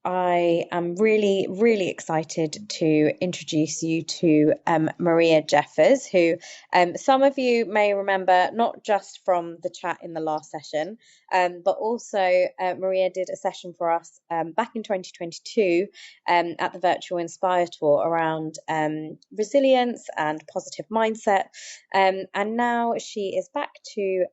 I am really, really excited to introduce you to Maria Jeffers, who some of you may remember not just from the chat in the last session, but also Maria did a session for us back in 2022 at the Virtual Inspire Tour around resilience and positive mindset. And now she is back to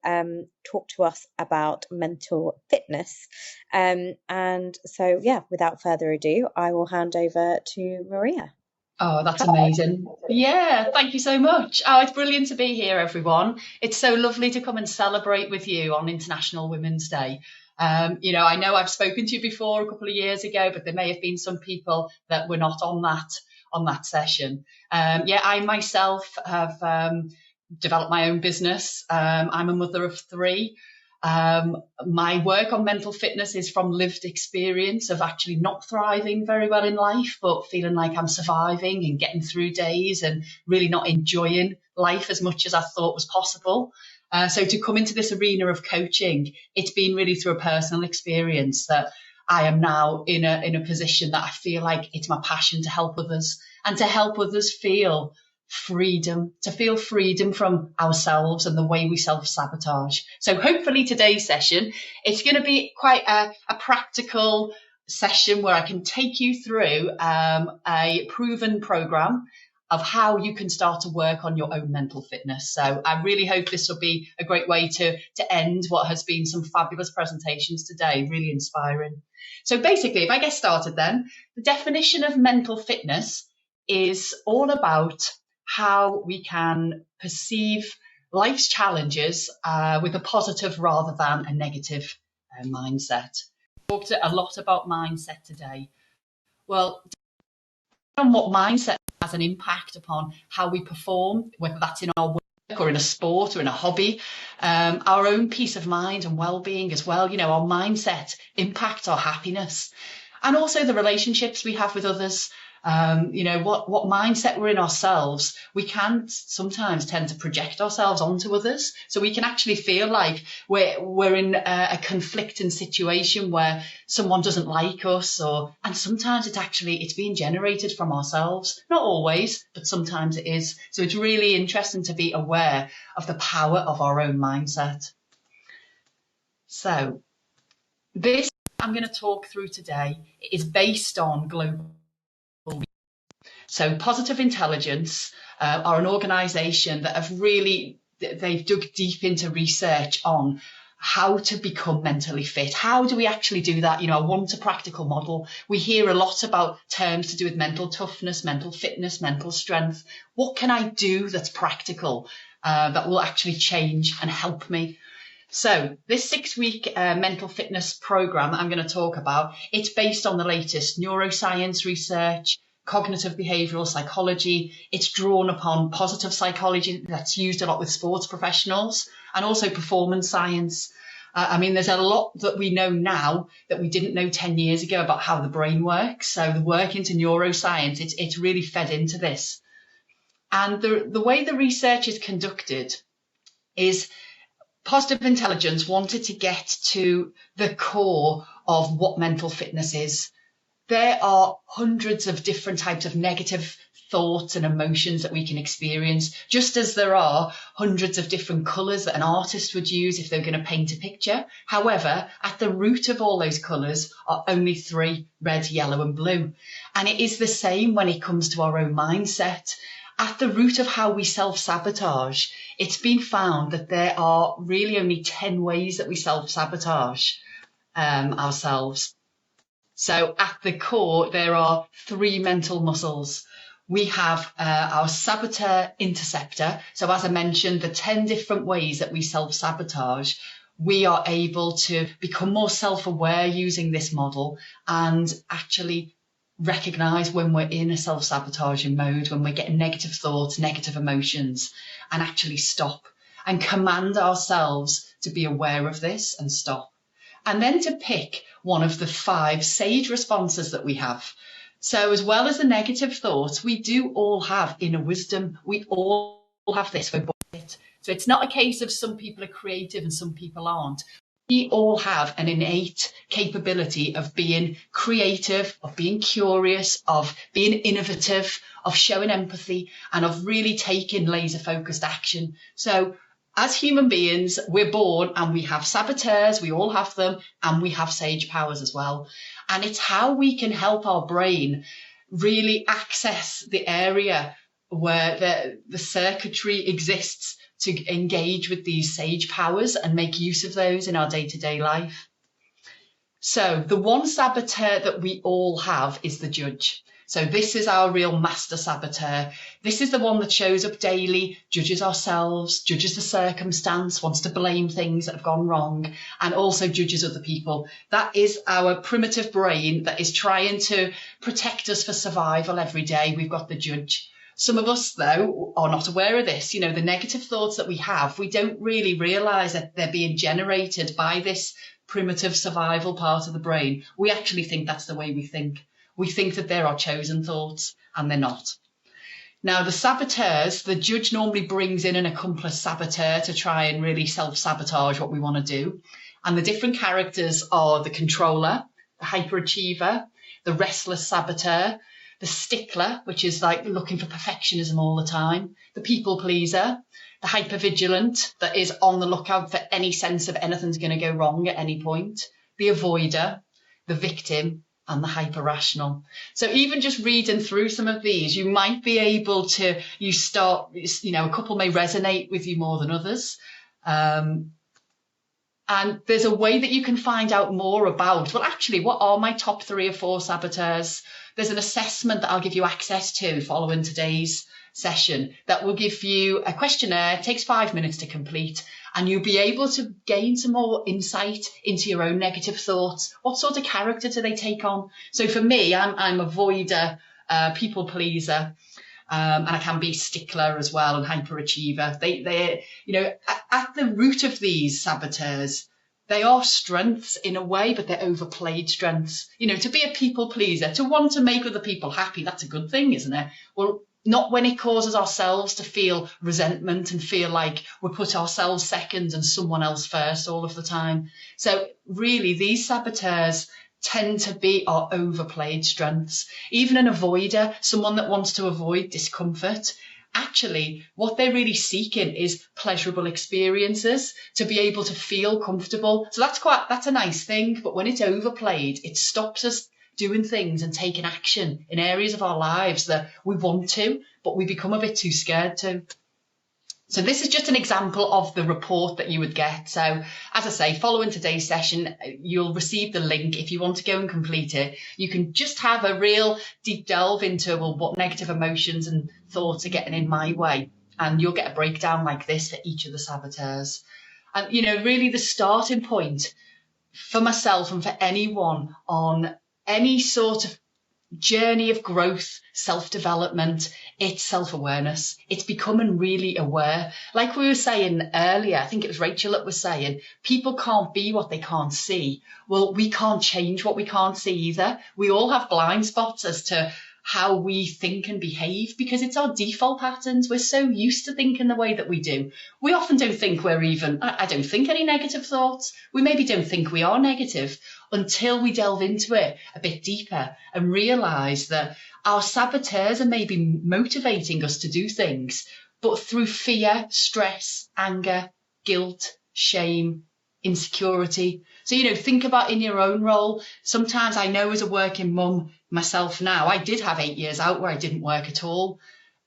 talk to us about mental fitness. And so, yeah, without further ado, I will hand over to Maria. Oh, that's amazing. Yeah, thank you so much. Oh, it's brilliant to be here, everyone. It's so lovely to come and celebrate with you on International Women's Day. I know I've spoken to you before a couple of years ago, but there may have been some people that were not on that session. I myself have developed my own business. I'm a mother of three. My work on mental fitness is from lived experience of actually not thriving very well in life, but feeling like I'm surviving and getting through days and really not enjoying life as much as I thought was possible. So to come into this arena of coaching, it's been really through a personal experience that I am now in a position that I feel like it's my passion to help others and to help others feel freedom, to feel freedom from ourselves and the way we self-sabotage. So hopefully today's session, it's going to be quite a practical session where I can take you through a proven program of how you can start to work on your own mental fitness. So I really hope this will be a great way to end what has been some fabulous presentations today, really inspiring. So basically, if I get started then, the definition of mental fitness is all about how we can perceive life's challenges with a positive rather than a negative mindset. We talked a lot about mindset today. Well, on what mindset has an impact upon how we perform, whether that's in our work or in a sport or in a hobby, our own peace of mind and well-being as well. Our mindset impacts our happiness and also the relationships we have with others. What mindset we're in ourselves, we can sometimes tend to project ourselves onto others. So we can actually feel like we're in a conflicting situation where someone doesn't like us, and sometimes it's being generated from ourselves. Not always, but sometimes it is. So it's really interesting to be aware of the power of our own mindset. So this I'm going to talk through today is based on global. So Positive Intelligence are an organisation that they've dug deep into research on how to become mentally fit. How do we actually do that? I want a practical model. We hear a lot about terms to do with mental toughness, mental fitness, mental strength. What can I do that's practical, that will actually change and help me? So this 6-week mental fitness program that I'm going to talk about, it's based on the latest neuroscience research, cognitive behavioral psychology. It's drawn upon positive psychology that's used a lot with sports professionals and also performance science. There's a lot that we know now that we didn't know 10 years ago about how the brain works. So the work into neuroscience, it's really fed into this. And the way the research is conducted is Positive Intelligence wanted to get to the core of what mental fitness is. There are hundreds of different types of negative thoughts and emotions that we can experience, just as there are hundreds of different colours that an artist would use if they're going to paint a picture. However, at the root of all those colours are only 3: red, yellow and blue. And it is the same when it comes to our own mindset. At the root of how we self-sabotage, it's been found that there are really only 10 ways that we self-sabotage ourselves. So at the core, there are 3 mental muscles. We have our saboteur interceptor. So as I mentioned, the 10 different ways that we self-sabotage, we are able to become more self-aware using this model and actually recognize when we're in a self-sabotaging mode, when we're getting negative thoughts, negative emotions, and actually stop and command ourselves to be aware of this and stop. And then to pick one of the 5 sage responses that we have. So as well as the negative thoughts, we do all have inner wisdom. We all have this. So it's not a case of some people are creative and some people aren't. We all have an innate capability of being creative, of being curious, of being innovative, of showing empathy, and of really taking laser focused action. So as human beings, we're born and we have saboteurs, we all have them, and we have sage powers as well. And it's how we can help our brain really access the area where the circuitry exists to engage with these sage powers and make use of those in our day-to-day life. So the one saboteur that we all have is the judge. So this is our real master saboteur. This is the one that shows up daily, judges ourselves, judges the circumstance, wants to blame things that have gone wrong, and also judges other people. That is our primitive brain that is trying to protect us for survival every day. We've got the judge. Some of us, though, are not aware of this. You know, the negative thoughts that we have, we don't really realise that they're being generated by this primitive survival part of the brain. We actually think that's the way we think. We think that they're our chosen thoughts, and they're not. Now, the saboteurs, the judge normally brings in an accomplice saboteur to try and really self-sabotage what we want to do. And the different characters are the controller, the hyperachiever, the restless saboteur, the stickler, which is like looking for perfectionism all the time, the people pleaser, the hypervigilant that is on the lookout for any sense of anything's going to go wrong at any point, the avoider, the victim, and the hyper-rational. So even just reading through some of these, you might be able to, a couple may resonate with you more than others. And there's a way that you can find out more about, well, actually, what are my top 3 or 4 saboteurs? There's an assessment that I'll give you access to following today's session that will give you a questionnaire. It takes 5 minutes to complete, and you'll be able to gain some more insight into your own negative thoughts. What sort of character do they take on? So for me, I'm avoider, people pleaser, and I can be stickler as well, and hyperachiever. They at the root of these saboteurs, they are strengths in a way, but they're overplayed strengths. You know, to be a people pleaser, to want to make other people happy, that's a good thing, isn't it? Well, not when it causes ourselves to feel resentment and feel like we put ourselves second and someone else first all of the time. So really, these saboteurs tend to be our overplayed strengths. Even an avoider, someone that wants to avoid discomfort, actually what they're really seeking is pleasurable experiences, to be able to feel comfortable. So that's a nice thing, but when it's overplayed, it stops us doing things and taking action in areas of our lives that we want to, but we become a bit too scared to. So this is just an example of the report that you would get. So as I say, following today's session, you'll receive the link. If you want to go and complete it, you can just have a real deep delve into, well, what negative emotions and thoughts are getting in my way. And you'll get a breakdown like this for each of the saboteurs. And, you know, really the starting point for myself and for anyone on any sort of journey of growth, self-development, it's self-awareness. It's becoming really aware. Like we were saying earlier, I think it was Rachel that was saying, people can't be what they can't see. Well, we can't change what we can't see either. We all have blind spots as to how we think and behave because it's our default patterns. We're so used to thinking the way that we do. We often don't think I don't think any negative thoughts. We maybe don't think we are negative until we delve into it a bit deeper and realise that our saboteurs are maybe motivating us to do things, but through fear, stress, anger, guilt, shame, insecurity. So, you know, think about in your own role. Sometimes I know as a working mum myself now, I did have 8 years out where I didn't work at all.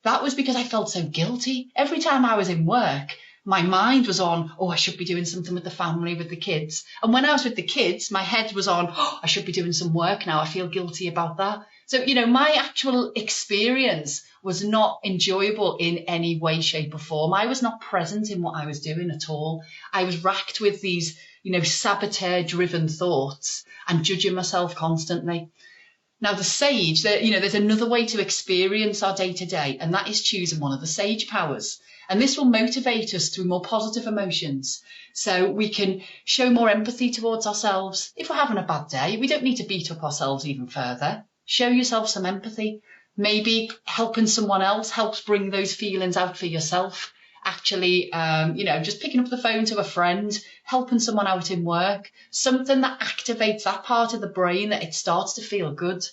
That was because I felt so guilty. Every time I was in work, my mind was on, I should be doing something with the family, with the kids. And when I was with the kids, my head was on, I should be doing some work now. I feel guilty about that. So, you know, my actual experience was not enjoyable in any way, shape or form. I was not present in what I was doing at all. I was racked with these, you know, saboteur-driven thoughts and judging myself constantly. Now, the sage, there's another way to experience our day-to-day, and that is choosing one of the sage powers. And this will motivate us through more positive emotions. So we can show more empathy towards ourselves. If we're having a bad day, we don't need to beat up ourselves even further. Show yourself some empathy. Maybe helping someone else helps bring those feelings out for yourself. actually, just picking up the phone to a friend, helping someone out in work, something that activates that part of the brain that it starts to feel good.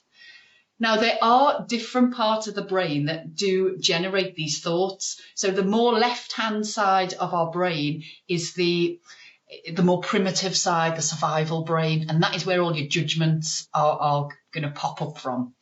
Now, there are different parts of the brain that do generate these thoughts. So the more left-hand side of our brain is the more primitive side, the survival brain, and that is where all your judgments are going to pop up from.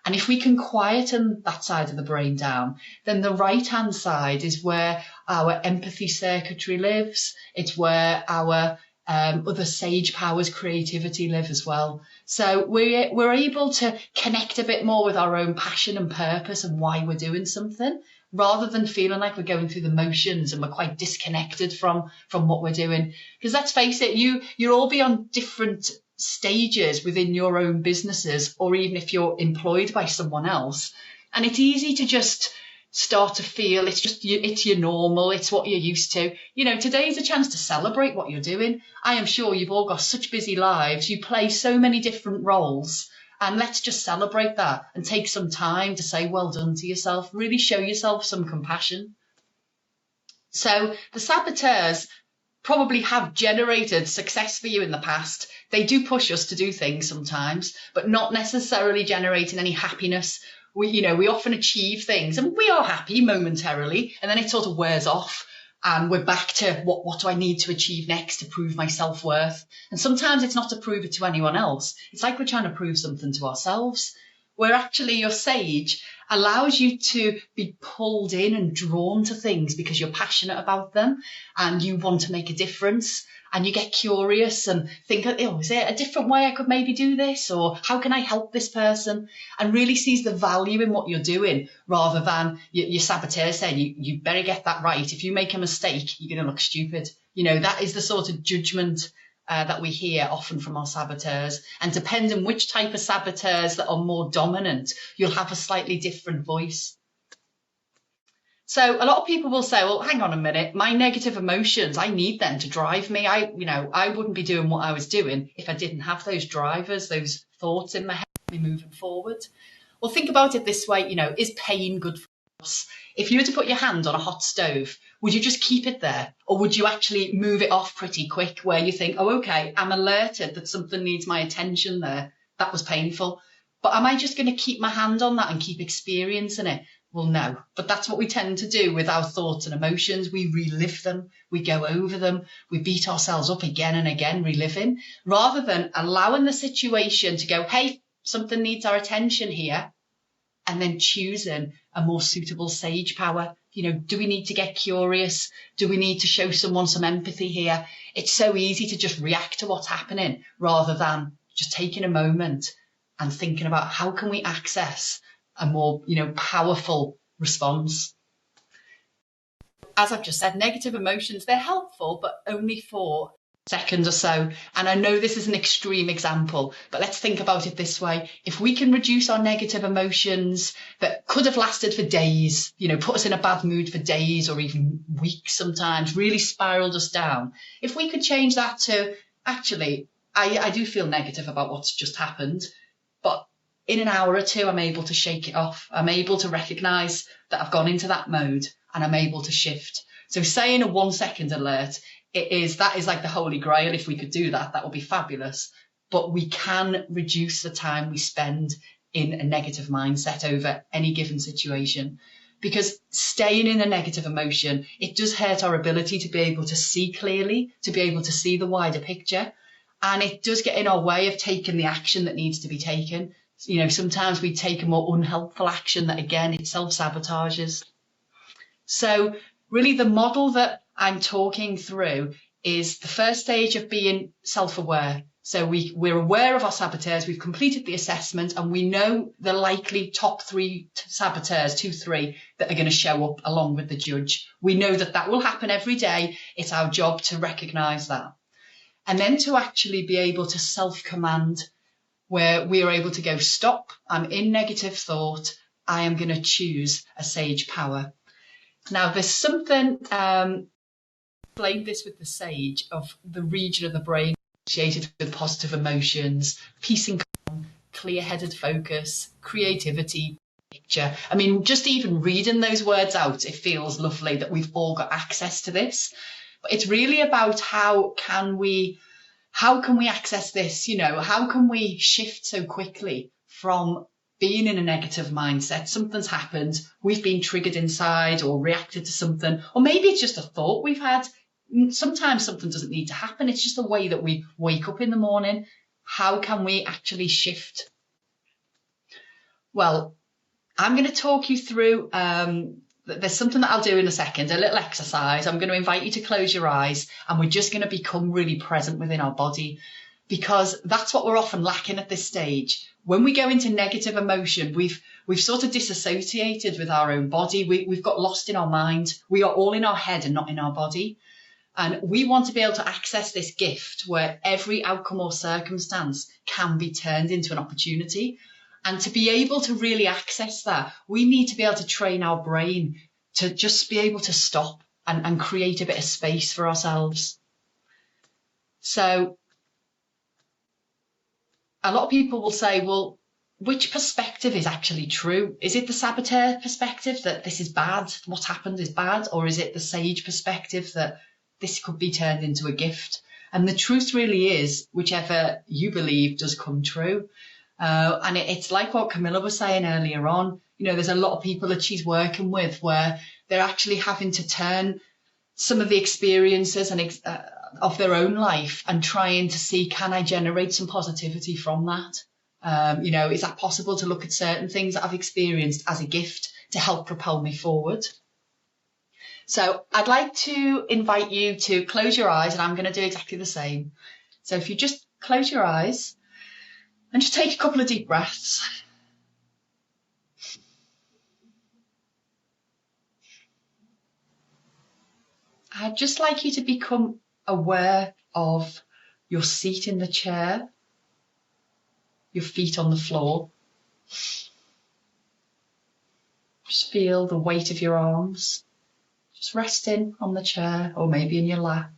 And if we can quieten that side of the brain down, then the right-hand side is where our empathy circuitry lives. It's where our other sage powers, creativity live as well. So we're able to connect a bit more with our own passion and purpose and why we're doing something, rather than feeling like we're going through the motions and we're quite disconnected from what we're doing. Because let's face it, you'll all be on different stages within your own businesses, or even if you're employed by someone else. And it's easy to just start to feel it's your normal, it's what you're used to. Today's a chance to celebrate what you're doing. I am sure you've all got such busy lives, you play so many different roles, and let's just celebrate that and take some time to say well done to yourself, really show yourself some compassion. So the saboteurs probably have generated success for you in the past. They do push us to do things sometimes, but not necessarily generating any happiness. We often achieve things and we are happy momentarily, and then it sort of wears off and we're back to what do I need to achieve next to prove my self-worth? And sometimes it's not to prove it to anyone else. It's like we're trying to prove something to ourselves, where actually your sage allows you to be pulled in and drawn to things because you're passionate about them and you want to make a difference. And you get curious and think, is there a different way I could maybe do this? Or how can I help this person? And really sees the value in what you're doing, rather than your saboteur saying, you better get that right. If you make a mistake, you're going to look stupid. That is the sort of judgment that we hear often from our saboteurs. And depending which type of saboteurs that are more dominant, you'll have a slightly different voice. So a lot of people will say, well, hang on a minute, my negative emotions, I need them to drive me. I wouldn't be doing what I was doing if I didn't have those drivers, those thoughts in my head, me moving forward. Well, think about it this way, is pain good for us? If you were to put your hand on a hot stove, would you just keep it there? Or would you actually move it off pretty quick, where you think, oh, okay, I'm alerted that something needs my attention there. That was painful. But am I just going to keep my hand on that and keep experiencing it? Well, no, but that's what we tend to do with our thoughts and emotions. We relive them, we go over them, we beat ourselves up again and again, reliving, rather than allowing the situation to go, hey, something needs our attention here, and then choosing a more suitable sage power. Do we need to get curious? Do we need to show someone some empathy here? It's so easy to just react to what's happening rather than just taking a moment and thinking about how can we access a more, powerful response. As I've just said, negative emotions, they're helpful, but only for a second or so. And I know this is an extreme example, but let's think about it this way. If we can reduce our negative emotions that could have lasted for days, put us in a bad mood for days or even weeks sometimes, really spiraled us down. If we could change that to, actually, I do feel negative about what's just happened, but in an hour or two, I'm able to shake it off. I'm able to recognise that I've gone into that mode and I'm able to shift. So saying a 1 second alert, that is like the holy grail. If we could do that, that would be fabulous. But we can reduce the time we spend in a negative mindset over any given situation. Because staying in a negative emotion, it does hurt our ability to be able to see clearly, to be able to see the wider picture. And it does get in our way of taking the action that needs to be taken. Sometimes we take a more unhelpful action that, again, it self-sabotages. So really the model that I'm talking through is the first stage of being self-aware. So we're aware of our saboteurs, we've completed the assessment, and we know the likely top 3 saboteurs, 2-3, that are going to show up along with the judge. We know that will happen every day. It's our job to recognise that. And then to actually be able to self-command, where we are able to go, stop, I'm in negative thought, I am going to choose a sage power. Now, there's something, explained this with the sage, of the region of the brain associated with positive emotions, peace and calm, clear-headed focus, creativity, picture. I mean, just even reading those words out, it feels lovely that we've all got access to this. But it's really about how can we access this? You know, how can we shift so quickly from being in a negative mindset? Something's happened, we've been triggered inside or reacted to something, or maybe it's just a thought we've had. Sometimes something doesn't need to happen. It's just the way that we wake up in the morning. How can we actually shift? Well, I'm going to talk you through, there's something that I'll do in a second, a little exercise. I'm going to invite you to close your eyes, and we're just going to become really present within our body, because that's what we're often lacking at this stage. When we go into negative emotion, we've sort of disassociated with our own body. We've got lost in our mind. We are all in our head and not in our body. And we want to be able to access this gift where every outcome or circumstance can be turned into an opportunity. And to be able to really access that, we need to be able to train our brain to just be able to stop and create a bit of space for ourselves. So a lot of people will say, well, which perspective is actually true? Is it the saboteur perspective that this is bad, what's happened is bad? Or is it the sage perspective that this could be turned into a gift? And the truth really is, whichever you believe does come true. And it's like what Camilla was saying earlier on. You know, there's a lot of people that she's working with where they're actually having to turn some of the experiences and of their own life and trying to see, can I generate some positivity from that? You know, is that possible to look at certain things that I've experienced as a gift to help propel me forward? So I'd like to invite you to close your eyes, and I'm going to do exactly the same. So if you just close your eyes and just take a couple of deep breaths. I'd just like you to become aware of your seat in the chair, your feet on the floor. Just feel the weight of your arms, just resting on the chair or maybe in your lap.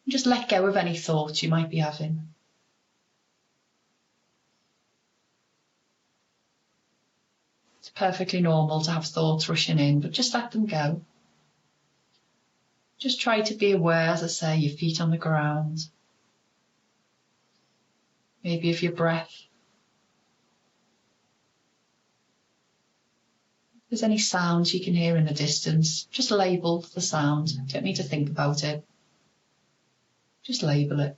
And just let go of any thoughts you might be having. It's perfectly normal to have thoughts rushing in, but just let them go. Just try to be aware, as I say, your feet on the ground, maybe of your breath. If there's any sounds you can hear in the distance, just label the sound. You don't need to think about it. Just label it.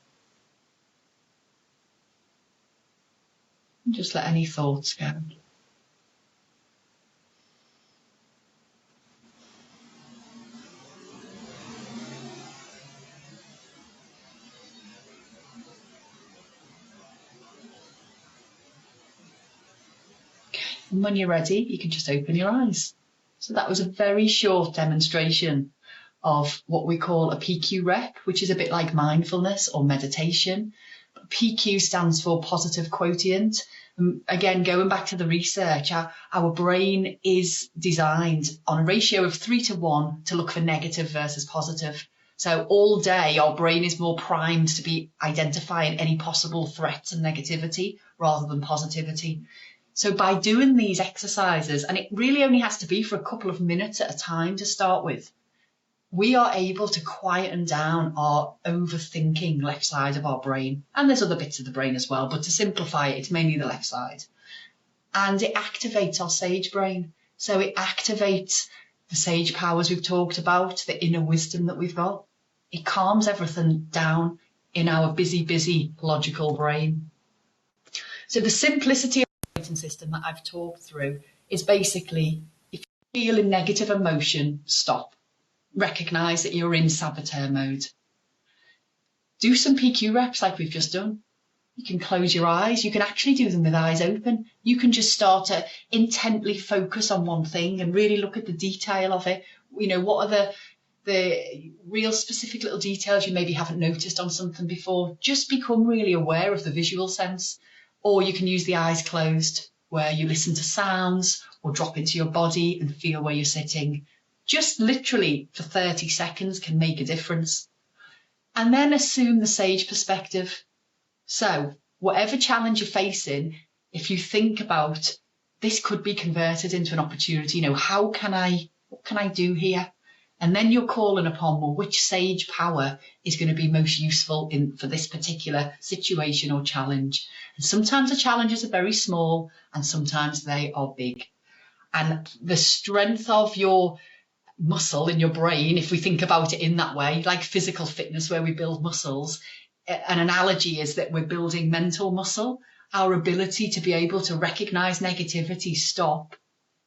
And just let any thoughts go. And when you're ready, you can just open your eyes. So that was a very short demonstration of what we call a PQ rec, which is a bit like mindfulness or meditation. But PQ stands for positive quotient. Again, going back to the research, our brain is designed on a ratio of 3:1 to look for negative versus positive. So all day, our brain is more primed to be identifying any possible threats and negativity rather than positivity. So by doing these exercises, and it really only has to be for a couple of minutes at a time to start with, we are able to quieten down our overthinking left side of our brain. And there's other bits of the brain as well, but to simplify it, it's mainly the left side. And it activates our sage brain. So it activates the sage powers we've talked about, the inner wisdom that we've got. It calms everything down in our busy, logical brain. So the simplicity of the operating system that I've talked through is basically, if you feel a negative emotion, stop. Recognise that you're in saboteur mode. Do some PQ reps like we've just done. You can close your eyes. You can actually do them with eyes open. You can just start to intently focus on one thing and really look at the detail of it. You know, what are the real specific little details you maybe haven't noticed on something before? Just become really aware of the visual sense. Or you can use the eyes closed, where you listen to sounds or drop into your body and feel where you're sitting. Just literally for 30 seconds can make a difference. And then assume the sage perspective. So whatever challenge you're facing, if you think about this could be converted into an opportunity. You know, what can I do here? And then you're calling upon, well, which sage power is going to be most useful for this particular situation or challenge? And sometimes the challenges are very small and sometimes they are big. And the strength of your muscle in your brain, if we think about it in that way, like physical fitness where we build muscles, an analogy is that we're building mental muscle, our ability to be able to recognize negativity, stop,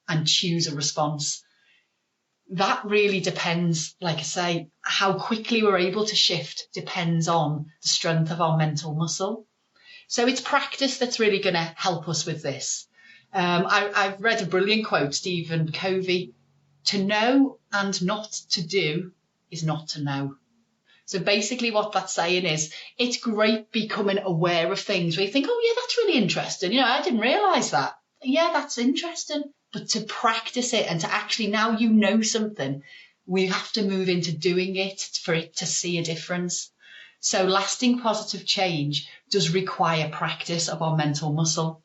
and choose a response. That really depends, like I say, how quickly we're able to shift depends on the strength of our mental muscle. So it's practice that's really going to help us with this. I've read a brilliant quote, Stephen Covey: to know and not to do is not to know. So basically what that's saying is it's great becoming aware of things where you think, oh yeah, that's really interesting. You know, I didn't realise that. Yeah, that's interesting. But to practice it and to actually, now you know something, we have to move into doing it for it to see a difference. So lasting positive change does require practice of our mental muscle.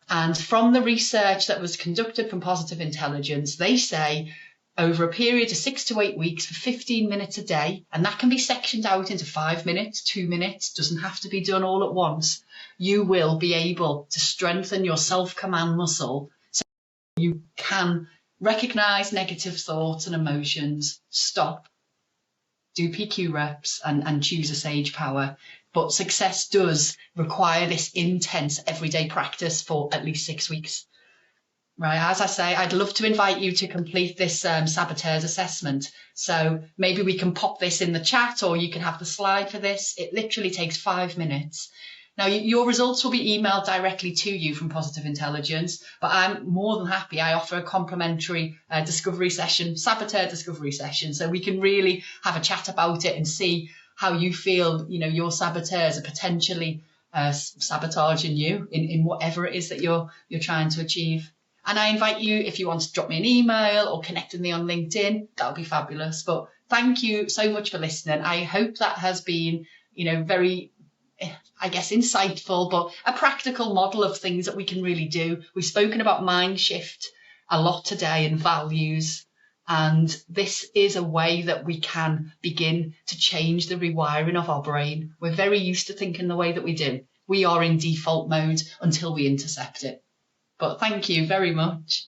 And from the research that was conducted from Positive Intelligence, they say over a period of 6 to 8 weeks for 15 minutes a day, and that can be sectioned out into 5 minutes, 2 minutes, doesn't have to be done all at once, you will be able to strengthen your self-command muscle so you can recognize negative thoughts and emotions, stop, do PQ reps and choose a sage power. But success does require this intense everyday practice for at least 6 weeks. Right, as I say, I'd love to invite you to complete this saboteurs assessment. So maybe we can pop this in the chat, or you can have the slide for this. It literally takes 5 minutes. Now, your results will be emailed directly to you from Positive Intelligence, but I'm more than happy. I offer a complimentary discovery session, saboteur discovery session, so we can really have a chat about it and see how you feel, you know, your saboteurs are potentially sabotaging you in whatever it is that you're trying to achieve. And I invite you, if you want to drop me an email or connect with me on LinkedIn, that would be fabulous. But thank you so much for listening. I hope that has been, you know, very, I guess, insightful, but a practical model of things that we can really do. We've spoken about mind shift a lot today and values. And this is a way that we can begin to change the rewiring of our brain. We're very used to thinking the way that we do. We are in default mode until we intercept it. But thank you very much.